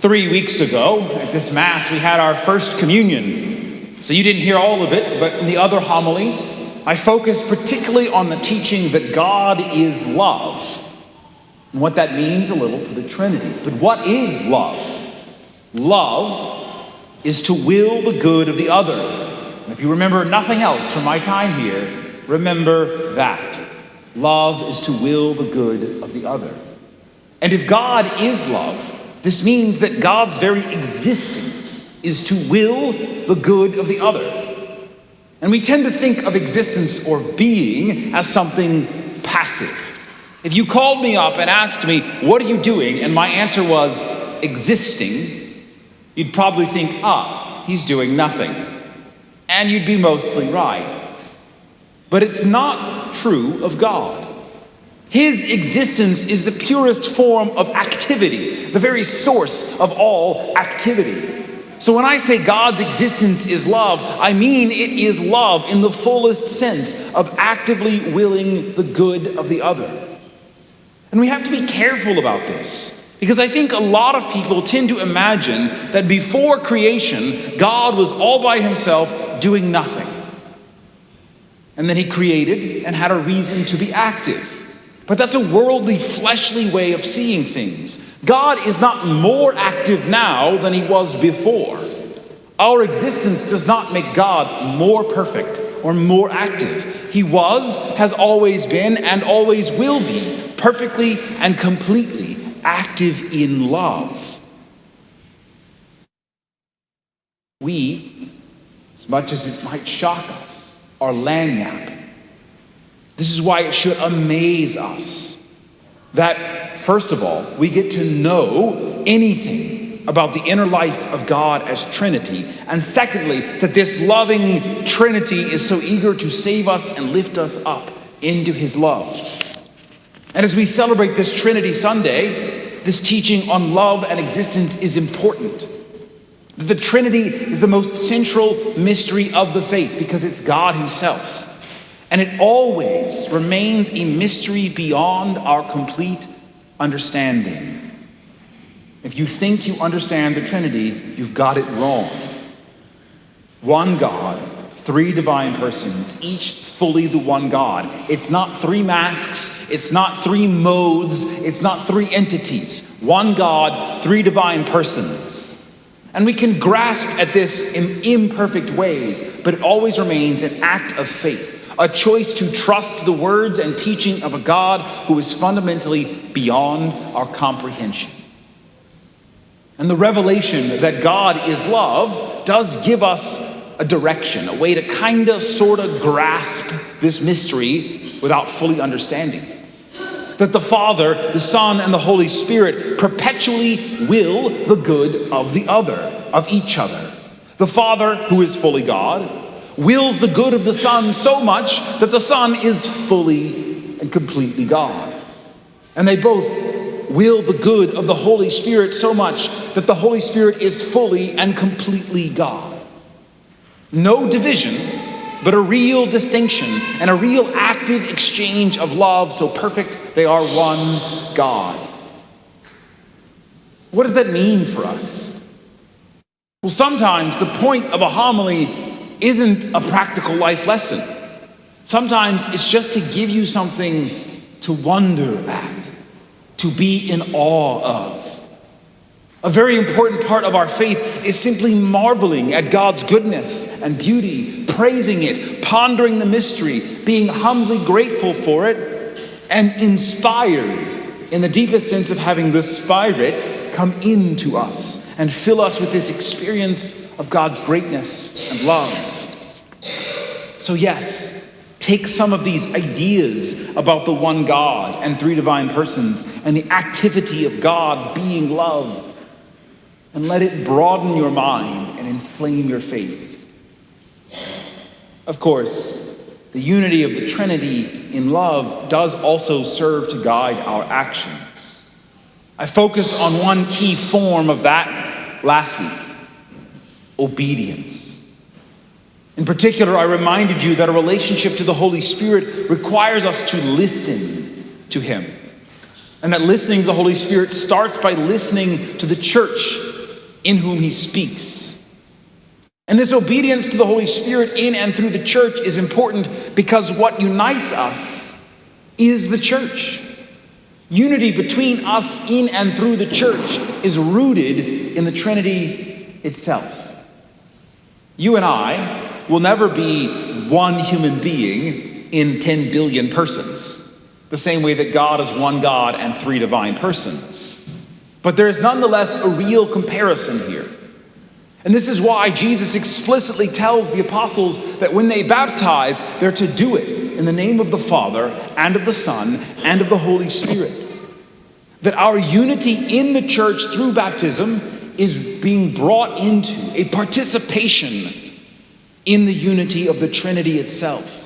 3 weeks ago, at this Mass, we had our first communion. So you didn't hear all of it, but in the other homilies, I focused particularly on the teaching that God is love. And what that means a little for the Trinity. But what is love? Love is to will the good of the other. And if you remember nothing else from my time here, remember that. Love is to will the good of the other. And if God is love, this means that God's very existence is to will the good of the other. And we tend to think of existence or being as something passive. If you called me up and asked me, "What are you doing?" and my answer was existing, you'd probably think, he's doing nothing. And you'd be mostly right. But it's not true of God. His existence is the purest form of activity, the very source of all activity. So when I say God's existence is love, I mean it is love in the fullest sense of actively willing the good of the other. And we have to be careful about this, because I think a lot of people tend to imagine that before creation, God was all by himself doing nothing. And then he created and had a reason to be active. But that's a worldly, fleshly way of seeing things. God is not more active now than he was before. Our existence does not make God more perfect or more active. He was, has always been, and always will be perfectly and completely active in love. We, as much as it might shock us, are lagniappe. This is why it should amaze us that, first of all, we get to know anything about the inner life of God as Trinity, and secondly, that this loving Trinity is so eager to save us and lift us up into his love. And as we celebrate this Trinity Sunday, this teaching on love and existence is important. The Trinity is the most central mystery of the faith because it's God himself. And it always remains a mystery beyond our complete understanding. If you think you understand the Trinity, you've got it wrong. One God, three divine persons, each fully the one God. It's not three masks, it's not three modes, it's not three entities. One God, three divine persons. And we can grasp at this in imperfect ways, but it always remains an act of faith. A choice to trust the words and teaching of a God who is fundamentally beyond our comprehension. And the revelation that God is love does give us a direction, a way to kind of sort of grasp this mystery without fully understanding it. That the Father, the Son, and the Holy Spirit perpetually will the good of the other, of each other. The Father, who is fully God, wills the good of the Son so much that the Son is fully and completely God. And they both will the good of the Holy Spirit so much that the Holy Spirit is fully and completely God. No division, but a real distinction and a real active exchange of love so perfect they are one God. What does that mean for us? Well, sometimes the point of a homily isn't a practical life lesson. Sometimes it's just to give you something to wonder at, to be in awe of. A very important part of our faith is simply marveling at God's goodness and beauty, praising it, pondering the mystery, being humbly grateful for it, and inspired in the deepest sense of having the Spirit come into us and fill us with this experience of God's greatness and love. So yes, take some of these ideas about the one God and three divine persons and the activity of God being love, and let it broaden your mind and inflame your faith. Of course, the unity of the Trinity in love does also serve to guide our actions. I focused on one key form of that last week: obedience. In particular, I reminded you that a relationship to the Holy Spirit requires us to listen to him. And that listening to the Holy Spirit starts by listening to the church in whom he speaks. And this obedience to the Holy Spirit in and through the church is important because what unites us is the church. Unity between us in and through the church is rooted in the Trinity itself. You and I will never be one human being in 10 billion persons, the same way that God is one God and three divine persons. But there is nonetheless a real comparison here. And this is why Jesus explicitly tells the apostles that when they baptize, they're to do it in the name of the Father and of the Son and of the Holy Spirit. That our unity in the church through baptism is being brought into a participation in the unity of the Trinity itself.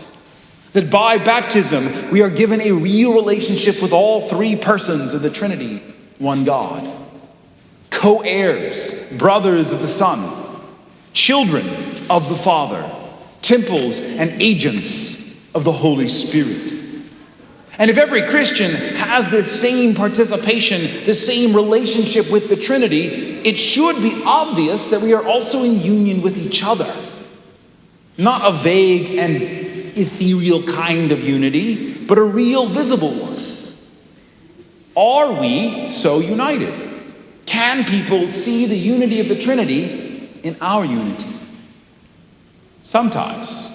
That by baptism, we are given a real relationship with all three persons of the Trinity, one God. Co-heirs, brothers of the Son, children of the Father, temples and agents of the Holy Spirit. And if every Christian has this same participation, this same relationship with the Trinity, it should be obvious that we are also in union with each other. Not a vague and ethereal kind of unity, but a real visible one. Are we so united? Can people see the unity of the Trinity in our unity? Sometimes,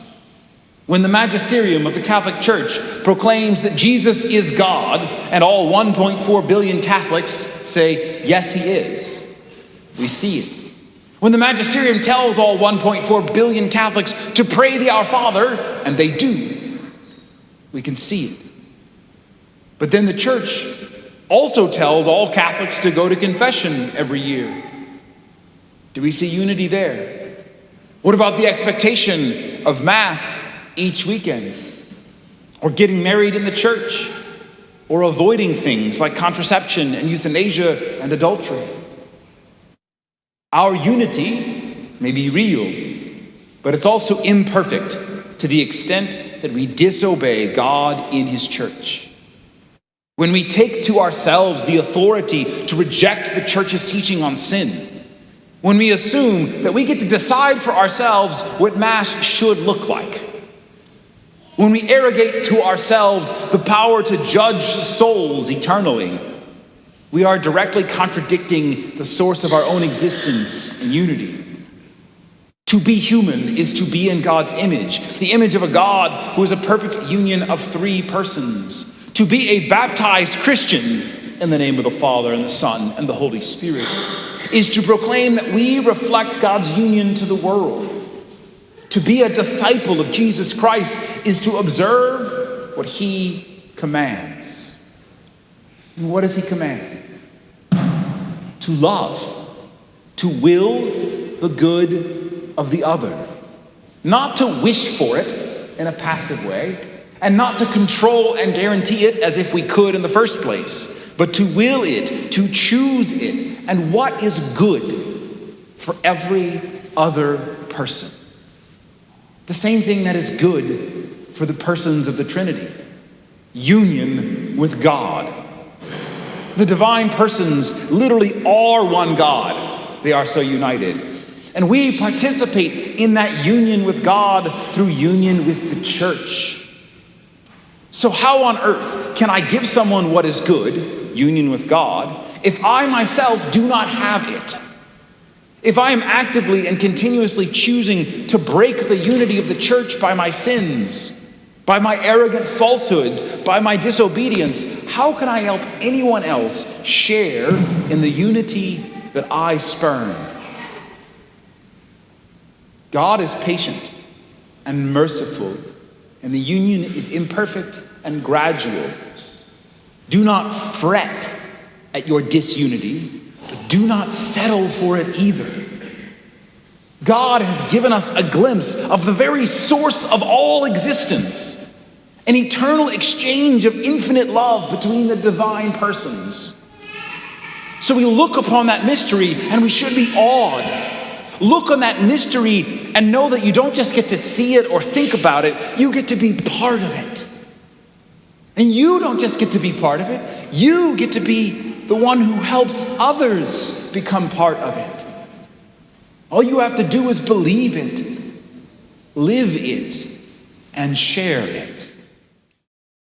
when the magisterium of the Catholic Church proclaims that Jesus is God, and all 1.4 billion Catholics say, yes, he is, we see it. When the magisterium tells all 1.4 billion Catholics to pray the Our Father, and they do, we can see it. But then the Church also tells all Catholics to go to confession every year. Do we see unity there? What about the expectation of Mass each weekend? Or getting married in the church? Or avoiding things like contraception and euthanasia and adultery? Our unity may be real, but it's also imperfect to the extent that we disobey God in his church. When we take to ourselves the authority to reject the church's teaching on sin, when we assume that we get to decide for ourselves what Mass should look like, when we arrogate to ourselves the power to judge souls eternally, we are directly contradicting the source of our own existence and unity. To be human is to be in God's image, the image of a God who is a perfect union of three persons. To be a baptized Christian in the name of the Father and the Son and the Holy Spirit is to proclaim that we reflect God's union to the world. To be a disciple of Jesus Christ is to observe what he commands. And what does he command? To love, to will the good of the other. Not to wish for it in a passive way, and not to control and guarantee it as if we could in the first place, but to will it, to choose it, and what is good for every other person. The same thing that is good for the persons of the Trinity. Union with God. The divine persons literally are one God. They are so united. And we participate in that union with God through union with the church. So how on earth can I give someone what is good, union with God, if I myself do not have it? If I am actively and continuously choosing to break the unity of the church by my sins, by my arrogant falsehoods, by my disobedience, how can I help anyone else share in the unity that I spurn? God is patient and merciful, and the union is imperfect and gradual. Do not fret at your disunity, but do not settle for it either. God has given us a glimpse of the very source of all existence, an eternal exchange of infinite love between the divine persons. So we look upon that mystery and we should be awed. Look on that mystery and know that you don't just get to see it or think about it, you get to be part of it. And you don't just get to be part of it, you get to be the one who helps others become part of it. All you have to do is believe it, live it, and share it.